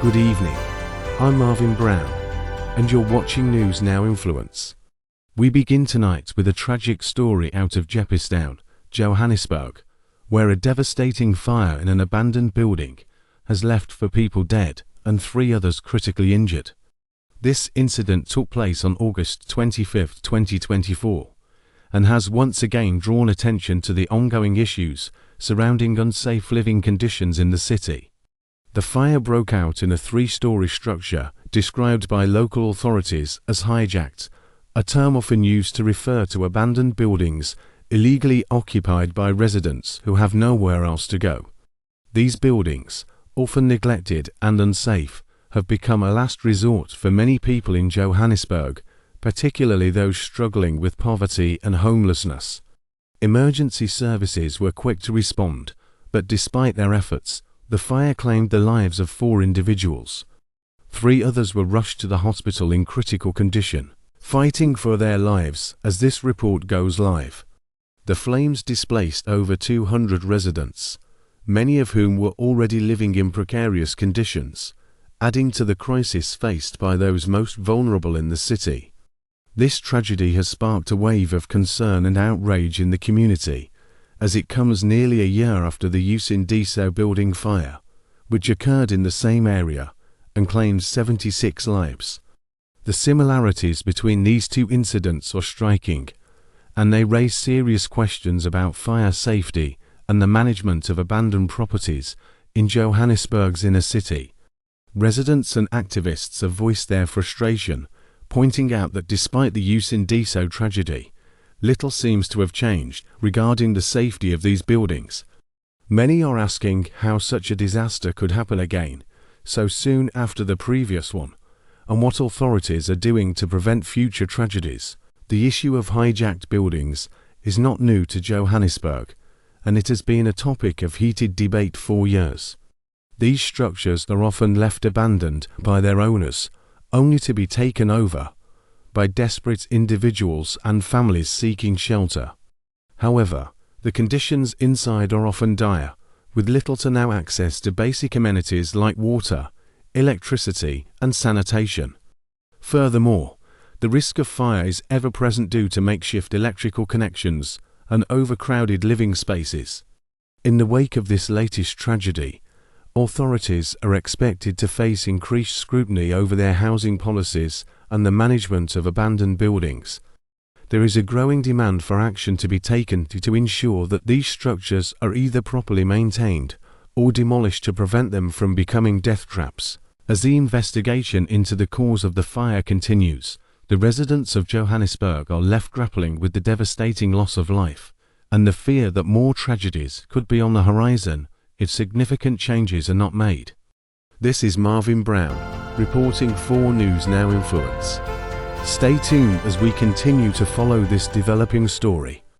Good evening, I'm Marvin Brown, and you're watching News Now Influence. We begin tonight with a tragic story out of Jeppestown, Johannesburg, where a devastating fire in an abandoned building has left 4 people dead and 3 others critically injured. This incident took place on August 25, 2024, and has once again drawn attention to the ongoing issues surrounding unsafe living conditions in the city. The fire broke out in a 3-story structure described by local authorities as hijacked, a term often used to refer to abandoned buildings illegally occupied by residents who have nowhere else to go. These buildings, often neglected and unsafe, have become a last resort for many people in Johannesburg, particularly those struggling with poverty and homelessness. Emergency services were quick to respond, but despite their efforts, the fire claimed the lives of 4 individuals. 3 others were rushed to the hospital in critical condition, fighting for their lives as this report goes live. The flames displaced over 200 residents, many of whom were already living in precarious conditions, adding to the crisis faced by those most vulnerable in the city. This tragedy has sparked a wave of concern and outrage in the community, as it comes nearly a year after the unsafe building fire, which occurred in the same area and claimed 76 lives. The similarities between these 2 incidents are striking, and they raise serious questions about fire safety and the management of abandoned properties in Johannesburg's inner city. Residents and activists have voiced their frustration, pointing out that despite the unsafe tragedy, little seems to have changed regarding the safety of these buildings. Many are asking how such a disaster could happen again so soon after the previous one, and what authorities are doing to prevent future tragedies. The issue of hijacked buildings is not new to Johannesburg, and it has been a topic of heated debate for years. These structures are often left abandoned by their owners, only to be taken over by desperate individuals and families seeking shelter. However, the conditions inside are often dire, with little to no access to basic amenities like water, electricity, and sanitation. Furthermore, the risk of fire is ever present due to makeshift electrical connections and overcrowded living spaces. In the wake of this latest tragedy, authorities are expected to face increased scrutiny over their housing policies and the management of abandoned buildings. There is a growing demand for action to be taken to ensure that these structures are either properly maintained or demolished to prevent them from becoming death traps. As the investigation into the cause of the fire continues, the residents of Johannesburg are left grappling with the devastating loss of life and the fear that more tragedies could be on the horizon if significant changes are not made. This is Marvin Brown, reporting for News Now Influence. Stay tuned as we continue to follow this developing story.